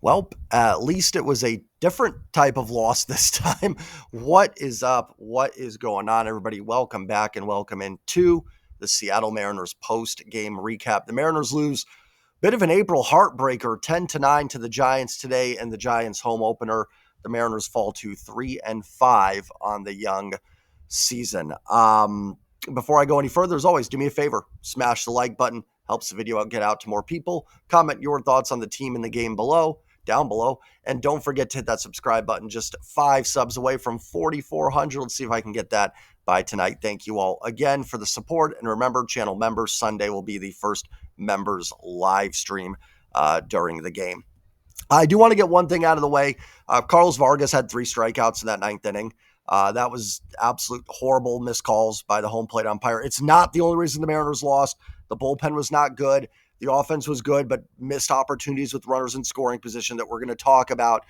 Well, at least it was a different type of loss this time. What is up? What is going on, everybody? Welcome back and welcome into the Seattle Mariners post-game recap. The Mariners lose bit of an April heartbreaker, 10-9 to the Giants today in the Giants home opener. The Mariners fall to 3-5 on the young season. Before I go any further, as always, do me a favor, smash the like button, helps the video get out to more people. Comment your thoughts on the team and the game down below. And don't forget to hit that subscribe button. Just 5 subs away from 4,400. Let's see if I can get that by tonight. Thank you all again for the support. And remember, channel members, Sunday will be the first members live stream during the game. I do want to get one thing out of the way. Carlos Vargas had 3 strikeouts in that 9th inning. That was absolute horrible missed calls by the home plate umpire. It's not the only reason the Mariners lost. The bullpen was not good. The offense was good, but missed opportunities with runners in scoring position that we're going to talk about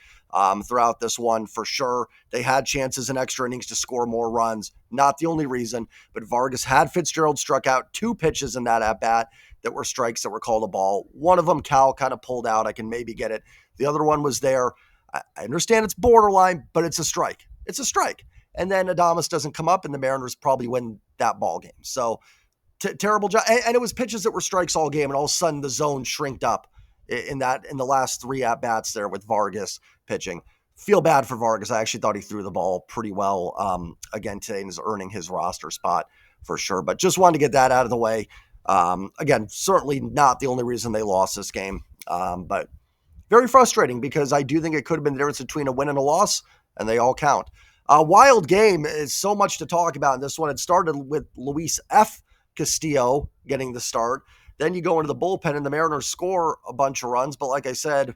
throughout this one for sure. They had chances in extra innings to score more runs. Not the only reason, but Vargas had Fitzgerald struck out 2 pitches in that at-bat that were strikes that were called a ball. One of them, Cal kind of pulled out. I can maybe get it. The other one was there. I understand it's borderline, but it's a strike. It's a strike. And then Adames doesn't come up, and the Mariners probably win that ball game. So terrible job. And it was pitches that were strikes all game, and all of a sudden the zone shrinked up in the last 3 at-bats there with Vargas pitching. Feel bad for Vargas. I actually thought he threw the ball pretty well again today and is earning his roster spot for sure. But just wanted to get that out of the way. Again, certainly not the only reason they lost this game, but very frustrating because I do think it could have been the difference between a win and a loss, and they all count. Wild game is so much to talk about in this one. It started with Luis F. Castillo getting the start. Then you go into the bullpen and the Mariners score a bunch of runs. But like I said,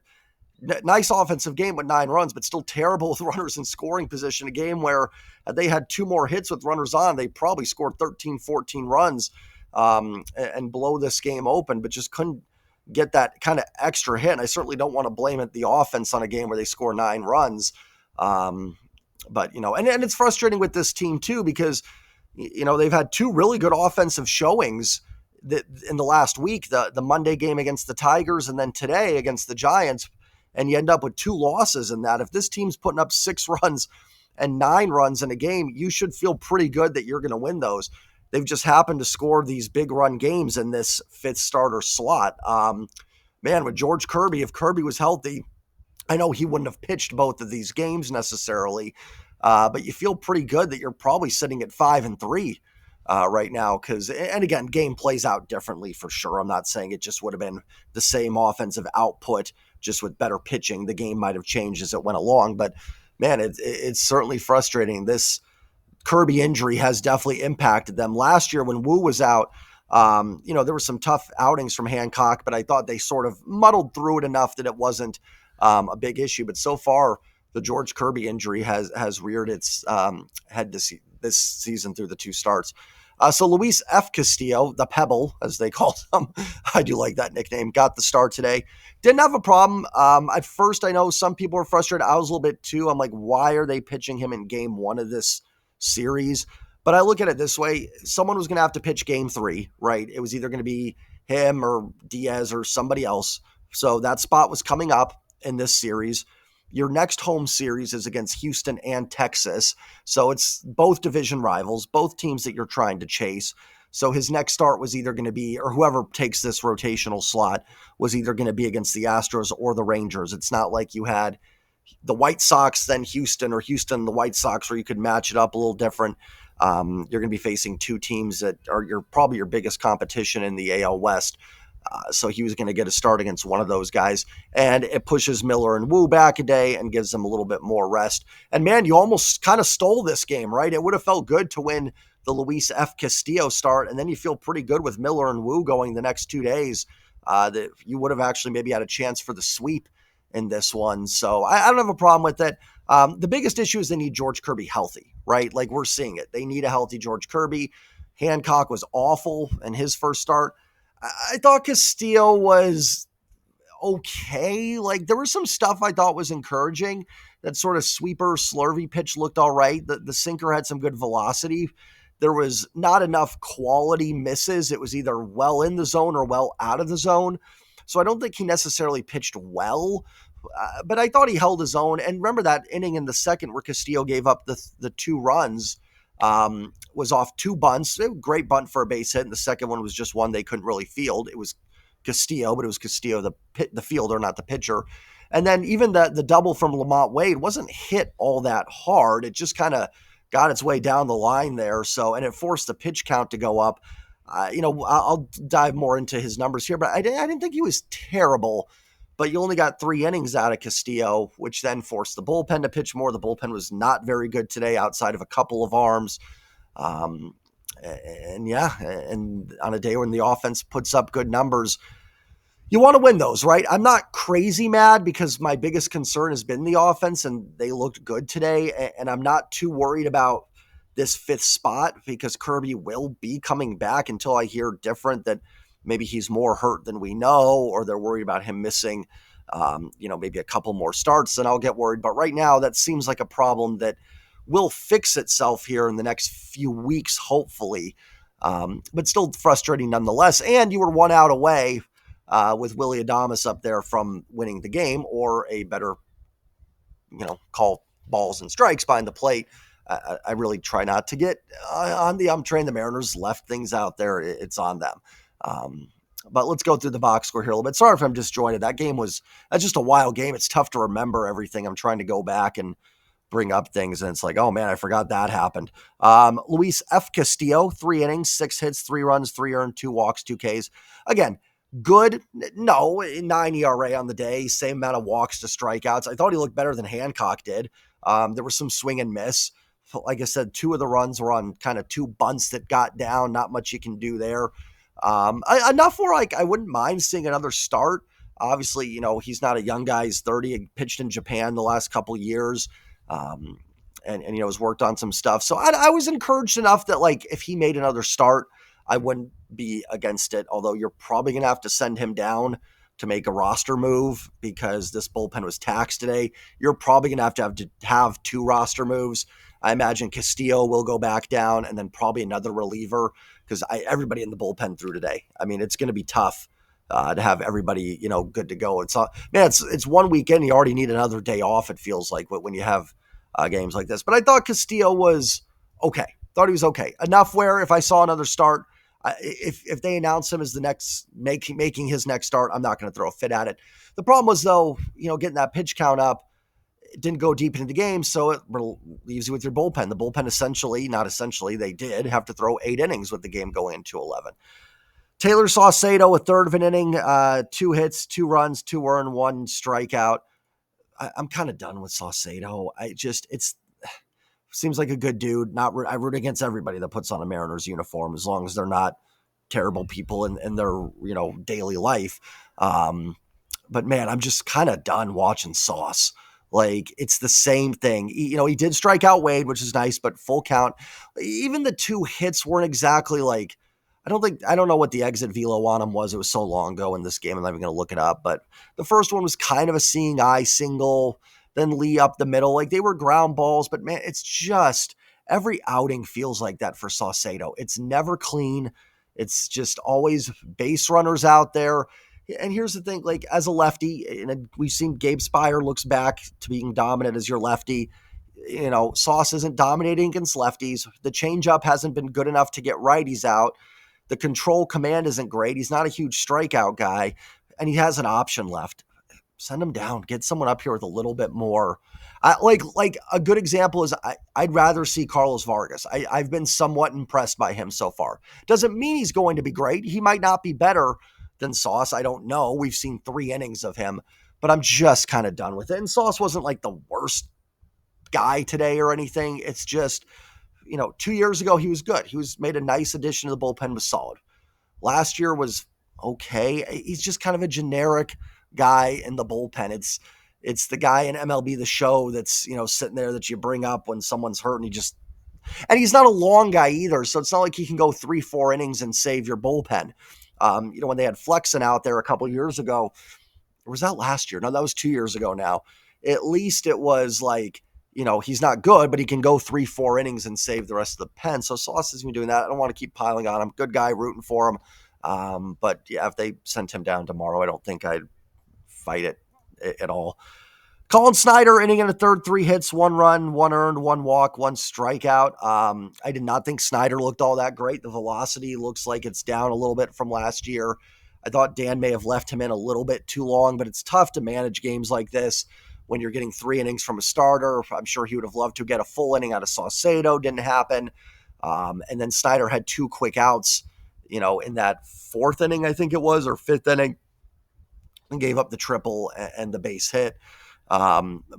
nice offensive game with 9 runs, but still terrible with runners in scoring position. A game where they had 2 more hits with runners on, they probably scored 13, 14 runs and blow this game open, but just couldn't get that kind of extra hit. And I certainly don't want to blame it the offense on a game where they score 9 runs. But, and it's frustrating with this team too, because they've had 2 really good offensive showings in the last week, the Monday game against the Tigers and then today against the Giants, and you end up with 2 losses in that. If this team's putting up 6 runs and 9 runs in a game, you should feel pretty good that you're going to win those. They've just happened to score these big run games in this 5th starter slot. With George Kirby, if Kirby was healthy, I know he wouldn't have pitched both of these games necessarily, but you feel pretty good that you're probably sitting at 5-3 right now. And again, game plays out differently for sure. I'm not saying it just would have been the same offensive output, just with better pitching. The game might have changed as it went along, but man, it's certainly frustrating. This Kirby injury has definitely impacted them. Last year when Wu was out, there were some tough outings from Hancock, but I thought they sort of muddled through it enough that it wasn't a big issue. But so far, the George Kirby injury has reared its head this season through the 2 starts. So Luis F. Castillo, the Pebble, as they called him, I do like that nickname, got the start today. Didn't have a problem. At first, I know some people were frustrated. I was a little bit too. I'm like, why are they pitching him in game 1 of this series? But I look at it this way. Someone was going to have to pitch game 3, right? It was either going to be him or Diaz or somebody else. So that spot was coming up in this series. Your next home series is against Houston and Texas. So it's both division rivals, both teams that you're trying to chase. So his next start was either going to be, or whoever takes this rotational slot was either going to be against the Astros or the Rangers. It's not like you had the White Sox, then Houston, or Houston, the White Sox, where you could match it up a little different. You're going to be facing 2 teams that are probably your biggest competition in the AL West. So he was going to get a start against one of those guys, and it pushes Miller and Wu back a day and gives them a little bit more rest. And man, you almost kind of stole this game, right? It would have felt good to win the Luis F. Castillo start, and then you feel pretty good with Miller and Wu going the next 2 days that you would have actually maybe had a chance for the sweep in this one. So I don't have a problem with it. The biggest issue is they need George Kirby healthy, right? Like we're seeing it. They need a healthy George Kirby. Hancock was awful in his first start. I thought Castillo was okay. Like there was some stuff I thought was encouraging. That sort of sweeper slurvy pitch looked all right. The sinker had some good velocity. There was not enough quality misses. It was either well in the zone or well out of the zone. So I don't think he necessarily pitched well, but I thought he held his own. And remember that inning in the second where Castillo gave up the 2 runs, was off 2 bunts. Great bunt for a base hit. And the second one was just one they couldn't really field. It was Castillo, but it was Castillo, the fielder, not the pitcher. And then even the double from Lamont Wade wasn't hit all that hard. It just kind of got its way down the line there. So, and it forced the pitch count to go up. I'll dive more into his numbers here, but I didn't think he was terrible. But you only got 3 innings out of Castillo, which then forced the bullpen to pitch more. The bullpen was not very good today outside of a couple of arms. And on a day when the offense puts up good numbers, you want to win those, right? I'm not crazy mad because my biggest concern has been the offense, and they looked good today. And I'm not too worried about this 5th spot because Kirby will be coming back until I hear different, that maybe he's more hurt than we know, or they're worried about him missing, maybe a couple more starts, then I'll get worried. But right now, that seems like a problem that will fix itself here in the next few weeks, hopefully. But still frustrating nonetheless. And you were 1 out away with Willy Adames up there from winning the game, or a better, call balls and strikes behind the plate. I really try not to get on the train. The Mariners left things out there. It's on them. But let's go through the box score here a little bit. Sorry if I'm disjointed. That's just a wild game. It's tough to remember everything. I'm trying to go back and bring up things, and it's like, oh man, I forgot that happened. Luis F. Castillo, 3 innings, 6 hits, 3 runs, 3 earned, 2 walks, 2 Ks. Again, good. No, 9 ERA on the day, same amount of walks to strikeouts. I thought he looked better than Hancock did. There was some swing and miss. Like I said, 2 of the runs were on kind of 2 bunts that got down. Not much you can do there. Enough where I wouldn't mind seeing another start. Obviously, he's not a young guy. He's 30. He pitched in Japan the last couple of years. And has worked on some stuff. So I was encouraged enough that, like, if he made another start, I wouldn't be against it. Although you're probably going to have to send him down to make a roster move because this bullpen was taxed today. You're probably going to have 2 roster moves. I imagine Castillo will go back down, and then probably another reliever because everybody in the bullpen threw today. I mean, it's going to be tough to have everybody, good to go. It's 1 weekend. You already need another day off. It feels like when you have games like this. But I thought Castillo was okay. Thought he was okay enough where if I saw another start, if they announce him as the next making his next start, I'm not going to throw a fit at it. The problem was though, getting that pitch count up. It didn't go deep into the game, so it leaves you with your bullpen. The bullpen they did have to throw 8 innings with the game going into 11. Taylor Saucedo, a third of an inning, 2 hits, 2 runs, 2 earned, 1 strikeout. I'm kind of done with Saucedo. Seems like a good dude. I root against everybody that puts on a Mariners uniform as long as they're not terrible people in their daily life. But man, I'm just kind of done watching Sauce. Like, it's the same thing. He did strike out Wade, which is nice, but full count. Even the 2 hits weren't exactly like, I don't know what the exit velo on him was. It was so long ago in this game. I'm not even going to look it up. But the first one was kind of a seeing eye single, then Lee up the middle. Like, they were ground balls, but man, it's just every outing feels like that for Saucedo. It's never clean. It's just always base runners out there. And here's the thing, like, as a lefty, and we've seen Gabe Spire looks back to being dominant as your lefty. Sauce isn't dominating against lefties. The changeup hasn't been good enough to get righties out. The control command isn't great. He's not a huge strikeout guy, and he has an option left. Send him down. Get someone up here with a little bit more. Like a good example is I'd rather see Carlos Vargas. I've been somewhat impressed by him so far. Doesn't mean he's going to be great. He might not be better than Sauce. I don't know. We've seen 3 innings of him, but I'm just kind of done with it. And Sauce wasn't like the worst guy today or anything. It's just, 2 years ago, he was good. He was made a nice addition to the bullpen, was solid. Last year was okay. He's just kind of a generic guy in the bullpen. It's the guy in MLB The Show that's, sitting there that you bring up when someone's hurt, and he's not a long guy either. So it's not like he can go 3-4 innings and save your bullpen. When they had Flexen out there a couple years ago, or was that last year? No, that was 2 years ago now. At least it was like, he's not good, but he can go 3-4 innings and save the rest of the pen. So Sauce isn't doing that. I don't want to keep piling on him. Good guy, rooting for him. But yeah, if they sent him down tomorrow, I don't think I'd fight it at all. Colin Snyder, inning in a third, 3 hits, 1 run, 1 earned, 1 walk, 1 strikeout. I did not think Snyder looked all that great. The velocity looks like it's down a little bit from last year. I thought Dan may have left him in a little bit too long, but it's tough to manage games like this when you're getting 3 innings from a starter. I'm sure he would have loved to get a full inning out of Saucedo. Didn't happen. And then Snyder had 2 quick outs, in that 4th inning, I think it was, or 5th inning, and gave up the triple and the base hit.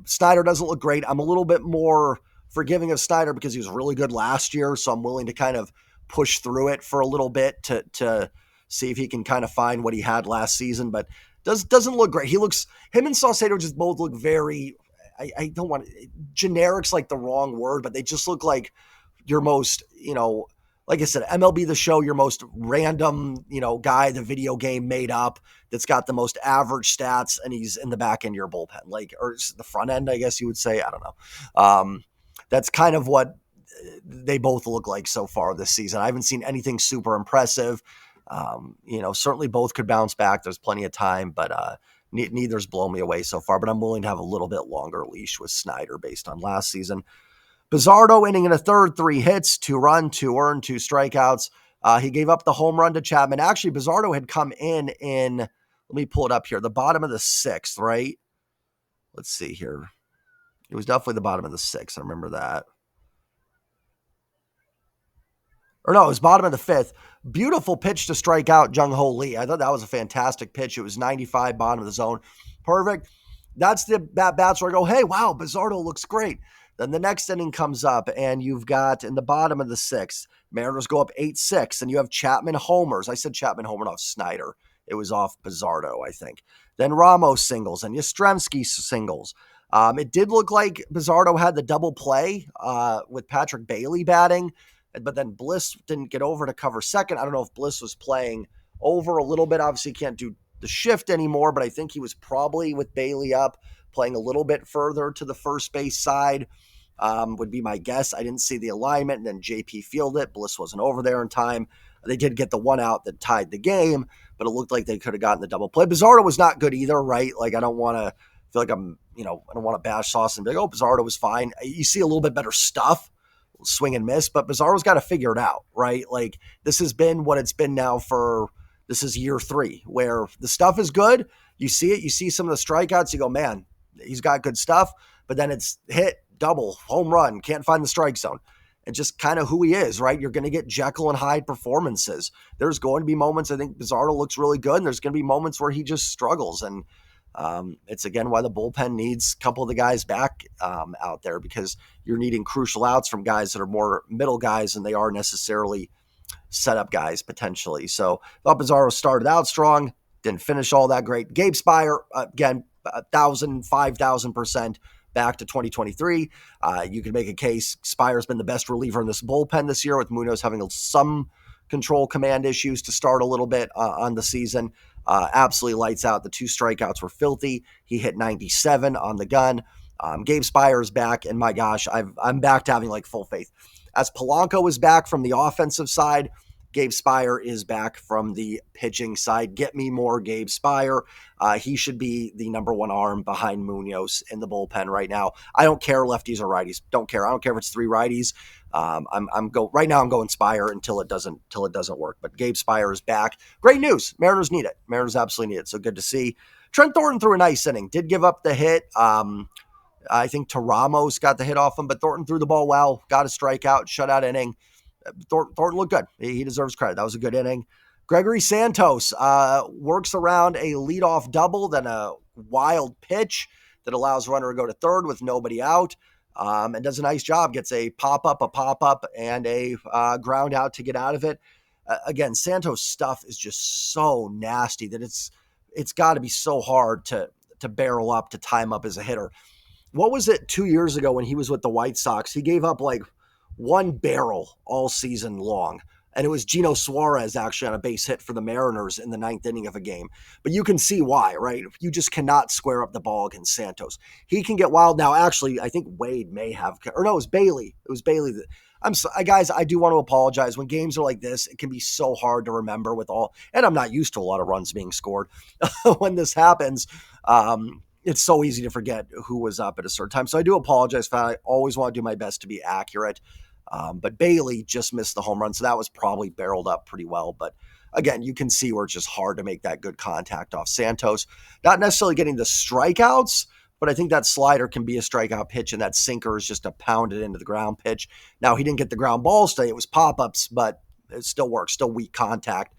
Snyder doesn't look great. I'm a little bit more forgiving of Snyder because he was really good last year, so I'm willing to kind of push through it for a little bit to see if he can kind of find what he had last season, but doesn't look great. Him and Saucedo just both look very, I don't want to, generic's like the wrong word, but they just look like your most, like I said, MLB The Show, your most random, guy the video game made up that's got the most average stats, and he's in the back end of your bullpen, or the front end, I guess you would say. I don't know. That's kind of what they both look like so far this season. I haven't seen anything super impressive. Certainly both could bounce back. There's plenty of time, but neither's blown me away so far. But I'm willing to have a little bit longer leash with Snyder based on last season. Bizzardo, inning in a third, 3 hits, 2 run, 2 earned, 2 strikeouts. He gave up the home run to Chapman. Actually, Bizzardo had come in, let me pull it up here, the bottom of the 6th, right? Let's see here. It was definitely the bottom of the 6th. I remember that. Or no, it was bottom of the 5th. Beautiful pitch to strike out Jung Ho Lee. I thought that was a fantastic pitch. It was 95, bottom of the zone. Perfect. That's the bats where I go, hey, wow, Bizzardo looks great. Then the next inning comes up, and you've got in the bottom of the 6th, Mariners go up 8-6, and you have Chapman homers. I said Chapman homered off Snyder. It was off Bizzardo, I think. Then Ramos singles, and Yastrzemski singles. It did look like Bizzardo had the double play with Patrick Bailey batting, but then Bliss didn't get over to cover second. I don't know if Bliss was playing over a little bit. Obviously, can't do the shift anymore, but I think he was probably with Bailey up, playing a little bit further to the first base side. Would be my guess. I didn't see the alignment, and then JP fielded it. Bliss wasn't over there in time. They did get the 1 out that tied the game, but it looked like they could have gotten the double play. Bizzardo was not good either, right? Like, I don't want to feel like I don't want to bash Sauce and be like, oh, Bizzardo was fine. You see a little bit better stuff, swing and miss, but Bizzardo's got to figure it out, right? Like, this has been what it's been now this is year 3, where the stuff is good. You see it. You see some of the strikeouts. You go, man, he's got good stuff, but then it's hit, double, home run, can't find the strike zone. And just kind of who he is, right? You're going to get Jekyll and Hyde performances. There's going to be moments, I think Bizzardo looks really good, and there's going to be moments where he just struggles. And it's, again, why the bullpen needs a couple of the guys back out there, because you're needing crucial outs from guys that are more middle guys than they are necessarily setup guys, potentially. So thought Bizzardo started out strong, didn't finish all that great. Gabe Speier, again, 1,000, 5,000% back to 2023. You can make a case Spire's been the best reliever in this bullpen this year, with Munoz having some control command issues to start a little bit on the season. Absolutely lights out. The 2 strikeouts were filthy. He hit 97 on the gun. Gabe Speier is back, and my gosh, I'm back to having like full faith. As Polanco is back from the offensive side, Gabe Speier is back from the pitching side. Get me more Gabe Speier. He should be the number 1 arm behind Munoz in the bullpen right now. I don't care lefties or righties. Don't care. I don't care if it's 3 righties. Right now I'm going Speier until it doesn't work. But Gabe Speier is back. Great news. Mariners need it. Mariners absolutely need it. So good to see. Trent Thornton threw a nice inning. Did give up the hit. I think Ramos got the hit off him, but Thornton threw the ball well, got a strikeout, shutout inning. Thornton looked good. He deserves credit. That was a good inning. Gregory Santos works around a leadoff double, then a wild pitch that allows runner to go to third with nobody out, and does a nice job. Gets a pop-up, and a ground out to get out of it. Again, Santos' stuff is just so nasty that it's got to be so hard to barrel up, to time up as a hitter. What was it 2 years ago when he was with the White Sox? He gave up like 1 barrel all season long. And it was Gino Suarez actually on a base hit for the Mariners in the 9th inning of a game. But you can see why, right? You just cannot square up the ball against Santos. He can get wild. Now, actually, I think Wade may have, or no, it was Bailey. It was Bailey. guys, I do want to apologize. When games are like this, it can be so hard to remember with all, and I'm not used to a lot of runs being scored. When this happens, it's so easy to forget who was up at a certain time. So I do apologize for that. I always want to do my best to be accurate. But Bailey just missed the home run, so that was probably barreled up pretty well. But again, you can see where it's just hard to make that good contact off Santos. Not necessarily getting the strikeouts, but I think that slider can be a strikeout pitch, and that sinker is just a pounded into the ground pitch. Now, he didn't get the ground balls today. It was pop-ups, but it still works. Still weak contact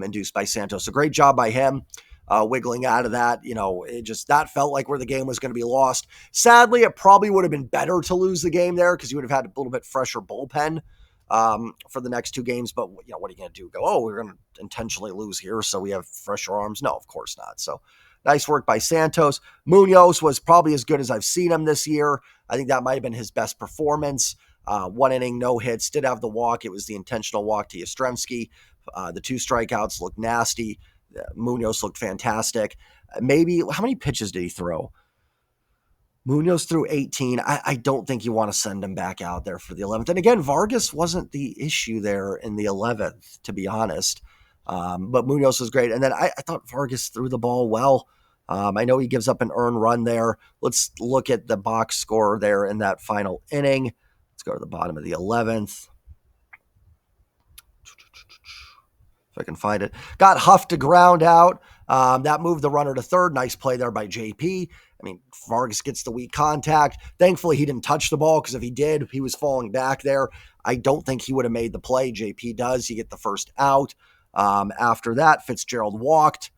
induced by Santos. So great job by him wiggling out of that. That felt like where the game was going to be lost. Sadly, it probably would have been better to lose the game there because you would have had a little bit fresher bullpen for the next two games. But, what are you going to do? Go, we're going to intentionally lose here so we have fresher arms? No, of course not. So nice work by Santos. Munoz was probably as good as I've seen him this year. I think that might have been his best performance. 1 inning, no hits, did have the walk. It was the intentional walk to Yastrzemski. The 2 strikeouts looked nasty. Munoz looked fantastic. Maybe, how many pitches did he throw? Munoz threw 18. I don't think you want to send him back out there for the 11th. And again, Vargas wasn't the issue there in the 11th, to be honest. But Munoz was great. And then I thought Vargas threw the ball well. I know he gives up an earned run there. Let's look at the box score there in that final inning. Let's go to the bottom of the 11th. If I can find it. Got Huff to ground out. That moved the runner to third. Nice play there by JP. I mean, Vargas gets the weak contact. Thankfully, he didn't touch the ball because if he did, he was falling back there. I don't think he would have made the play. JP does. You get the first out. After that, Fitzgerald walked.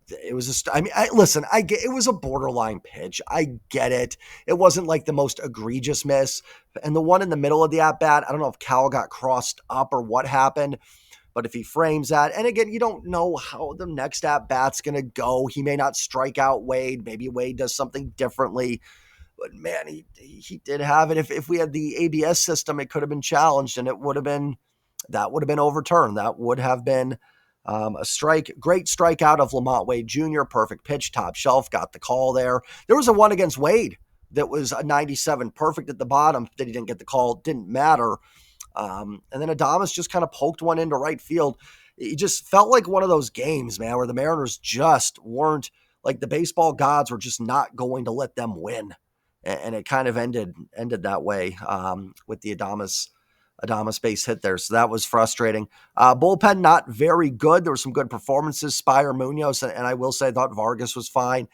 It was it was a borderline pitch. I get it. It wasn't like the most egregious miss. And the one in the middle of the at-bat, I don't know if Cal got crossed up or what happened, but if he frames that, and again, you don't know how the next at-bat's going to go. He may not strike out Wade. Maybe Wade does something differently. But man, he did have it. If we had the ABS system, it could have been challenged, and that would have been overturned. That would have been a strike. Great strikeout of Lamont Wade Jr. Perfect pitch, top shelf, got the call there. There was a one against Wade that was a 97, perfect at the bottom that he didn't get the call. Didn't matter. And then Adames just kind of poked one into right field. It just felt like one of those games, man, where the Mariners just weren't, like the baseball gods were just not going to let them win. And it kind of ended that way with the Adames base hit there. So that was frustrating. Bullpen, not very good. There were some good performances. Spire, Munoz, and I will say I thought Vargas was fine.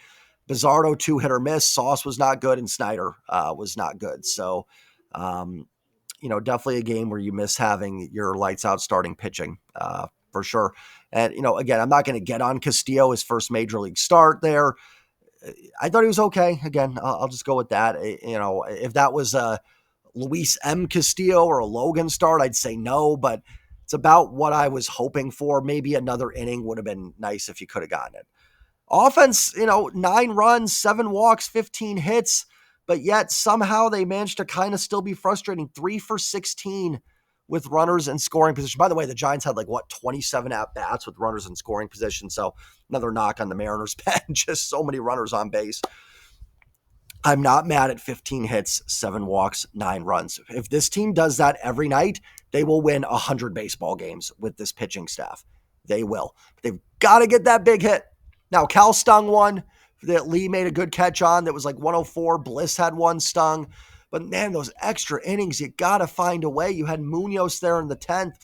Bizarro, 2 hit or miss. Sauce was not good, and Snyder was not good. So, definitely a game where you miss having your lights out starting pitching for sure. And, again, I'm not going to get on Castillo, his first major league start there. I thought he was okay. Again, I'll just go with that. If that was a Luis M. Castillo or a Logan start, I'd say no, but it's about what I was hoping for. Maybe another inning would have been nice if you could have gotten it. Offense, 9 runs, 7 walks, 15 hits, but yet somehow they managed to kind of still be frustrating. 3 for 16 with runners in scoring position. By the way, the Giants had 27 at-bats with runners in scoring position, so another knock on the Mariners' bench. Just so many runners on base. I'm not mad at 15 hits, 7 walks, 9 runs. If this team does that every night, they will win 100 baseball games with this pitching staff. They will. But they've got to get that big hit. Now, Cal stung one that Lee made a good catch on that was 104. Bliss had one stung. But, man, those extra innings, you got to find a way. You had Munoz there in the 10th,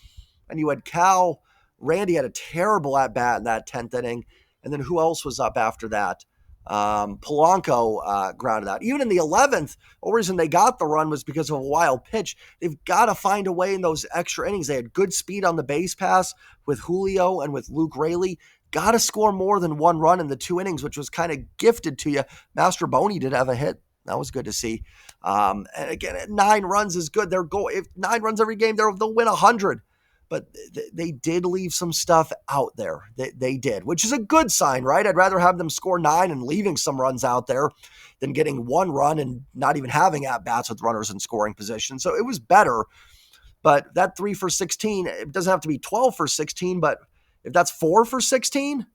and you had Cal. Randy had a terrible at-bat in that 10th inning. And then who else was up after that? Polanco grounded out. Even in the 11th, the reason they got the run was because of a wild pitch. They've got to find a way in those extra innings. They had good speed on the base pass with Julio and with Luke Raley. Got to score more than 1 run in the 2 innings, which was kind of gifted to you. Master Boney did have a hit. That was good to see. And again, 9 runs is good. If 9 runs every game, they'll win 100. But they did leave some stuff out there. They did, which is a good sign, right? I'd rather have them score 9 and leaving some runs out there than getting 1 run and not even having at-bats with runners in scoring position. So it was better. But that 3 for 16, it doesn't have to be 12 for 16, but if that's 4 for 16,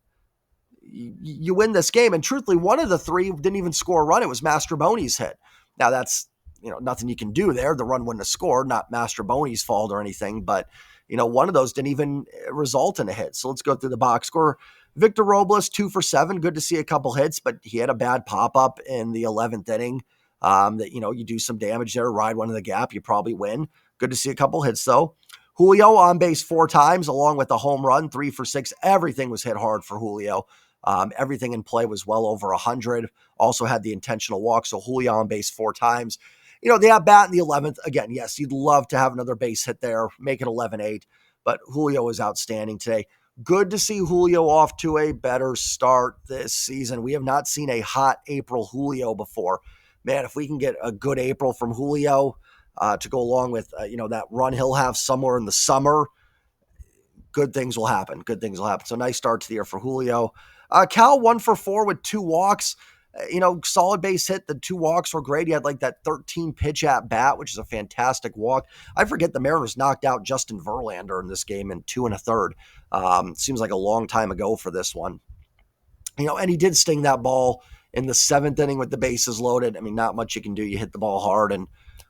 you win this game. And truthfully, one of the 3 didn't even score a run. It was Master Boney's hit. Now, that's nothing you can do there. The run wouldn't have scored, not Mastroboni's fault or anything, but one of those didn't even result in a hit. So let's go through the box score. Victor Robles, 2 for 7. Good to see a couple hits, but he had a bad pop-up in the 11th inning. That, you do some damage there, ride one in the gap, you probably win. Good to see a couple hits, though. Julio on base 4 times, along with a home run, 3 for 6. Everything was hit hard for Julio. Everything in play was well over 100. Also had the intentional walk, so Julio on base 4 times. The at-bat in the 11th, again, yes, you'd love to have another base hit there, make it 11-8, but Julio was outstanding today. Good to see Julio off to a better start this season. We have not seen a hot April Julio before. Man, if we can get a good April from Julio to go along with, that run he'll have somewhere in the summer, good things will happen. Good things will happen. So nice start to the year for Julio. Cal 1 for 4 with 2 walks. Solid base hit. The 2 walks were great. He had like that 13 pitch at bat, which is a fantastic walk. I forget the Mariners knocked out Justin Verlander in this game in 2 1/3. Seems like a long time ago for this one. And he did sting that ball in the 7th inning with the bases loaded. I mean, not much you can do. You hit the ball hard and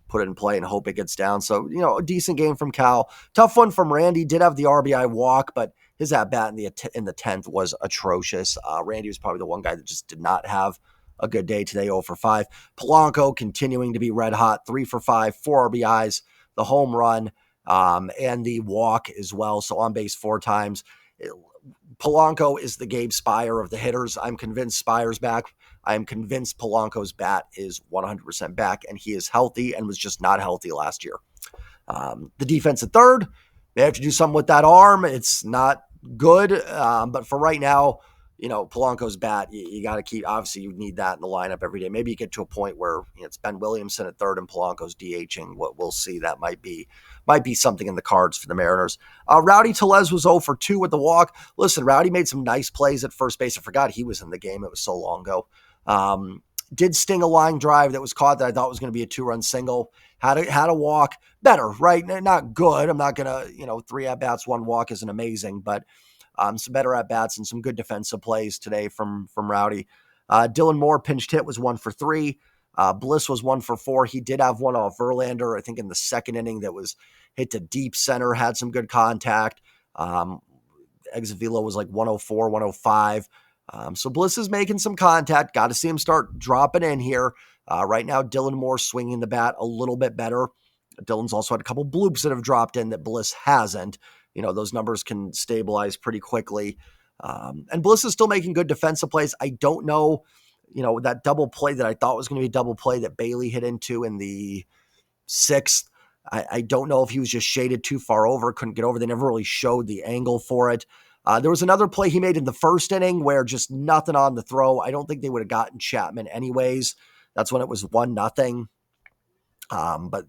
put it in play and hope it gets down. So, a decent game from Cal. Tough one from Randy. Did have the RBI walk, but his at-bat in the 10th was atrocious. Randy was probably the one guy that just did not have a good day today, 0 for 5. Polanco continuing to be red hot, 3 for 5, 4 RBIs, the home run, and the walk as well. So on base 4 times. Polanco is the Gabe Spire of the hitters. I'm convinced Spire's back. I am convinced Polanco's bat is 100% back, and he is healthy and was just not healthy last year. The defense at third, they have to do something with that arm. It's not good, but for right now, Polanco's bat, you got to keep, obviously you need that in the lineup every day. Maybe you get to a point where it's Ben Williamson at third and Polanco's DHing. What we'll see, that might be something in the cards for the Mariners. Rowdy Tellez was 0 for 2 with the walk. Listen, Rowdy made some nice plays at first base. I forgot he was in the game. It was so long ago. Did sting a line drive that was caught that I thought was going to be a 2-run single. Had a walk. Better, right? Not good. I'm not going to, 3 at-bats, 1 walk isn't amazing, but some better at-bats and some good defensive plays today from Rowdy. Dylan Moore pinched hit was 1 for 3. Bliss was 1 for 4. He did have one off Verlander, I think in the 2nd inning, that was hit to deep center, had some good contact. Exit velo was like 104, 105. So Bliss is making some contact. Got to see him start dropping in here. Right now, Dylan Moore swinging the bat a little bit better. Dylan's also had a couple bloops that have dropped in that Bliss hasn't. Those numbers can stabilize pretty quickly. And Bliss is still making good defensive plays. I don't know, that double play that I thought was going to be a double play that Bailey hit into in the 6th. I don't know if he was just shaded too far over, couldn't get over. They never really showed the angle for it. There was another play he made in the 1st inning where just nothing on the throw. I don't think they would have gotten Chapman anyways. That's when it was 1-0. But,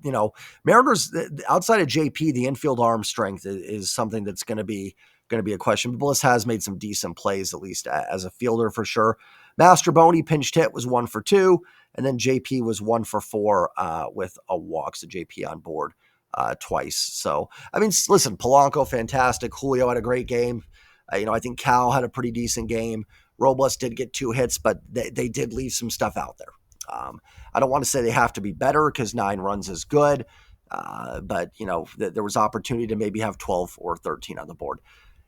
Mariners, outside of JP, the infield arm strength is something that's going to be a question. Bliss has made some decent plays, at least as a fielder for sure. Mastroboni pinched hit was 1 for 2, and then JP was 1 for 4 with a walk. So JP on board twice. So, I mean, listen, Polanco, fantastic. Julio had a great game. I think Cal had a pretty decent game. Robles did get 2 hits, but they did leave some stuff out there. I don't want to say they have to be better because 9 runs is good, but, there was opportunity to maybe have 12 or 13 on the board.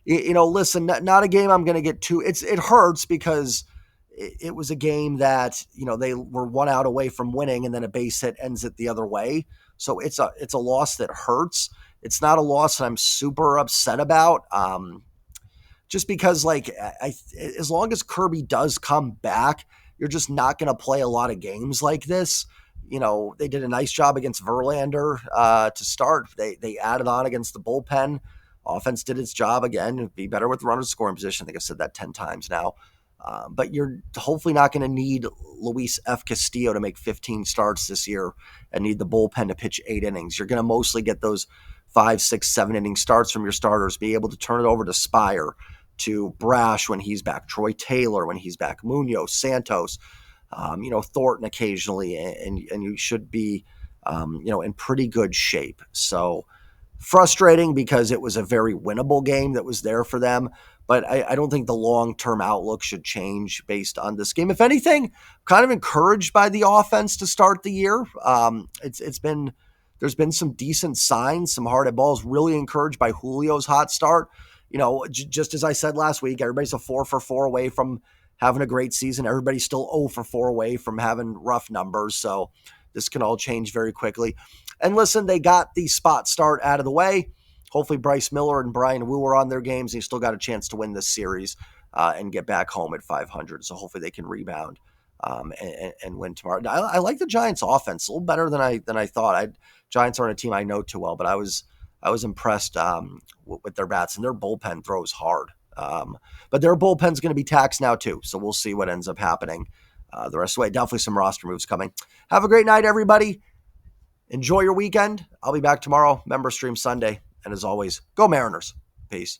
Listen, not a game I'm going to get too. It hurts because it was a game that, they were 1 out away from winning, and then a base hit ends it the other way. So it's a loss that hurts. It's not a loss that I'm super upset about. Just because, as long as Kirby does come back, you're just not going to play a lot of games like this. They did a nice job against Verlander to start. They added on against the bullpen. Offense did its job again. Be better with the runner scoring position. I think I've said that 10 times now. But you're hopefully not going to need Luis F. Castillo to make 15 starts this year and need the bullpen to pitch 8 innings. You're going to mostly get those 5, 6, 7 inning starts from your starters, be able to turn it over to Spire, to Brash when he's back, Troy Taylor when he's back, Munoz, Santos, Thornton occasionally, and you should be, in pretty good shape. So frustrating because it was a very winnable game that was there for them. But I don't think the long-term outlook should change based on this game. If anything, kind of encouraged by the offense to start the year. There's been some decent signs, some hard hit balls. Really encouraged by Julio's hot start. Just as I said last week, everybody's a 4 for 4 away from having a great season. Everybody's still 0 for 4 away from having rough numbers. So this can all change very quickly. And listen, they got the spot start out of the way. Hopefully Bryce Miller and Brian Wu are on their games. They still got a chance to win this series and get back home at 500. So hopefully they can rebound and win tomorrow. I like the Giants' offense a little better than I thought. Giants aren't a team I know too well, but I was impressed with their bats, and their bullpen throws hard. But their bullpen's going to be taxed now too, so we'll see what ends up happening the rest of the way. Definitely some roster moves coming. Have a great night, everybody. Enjoy your weekend. I'll be back tomorrow. Member stream Sunday. And as always, go Mariners. Peace.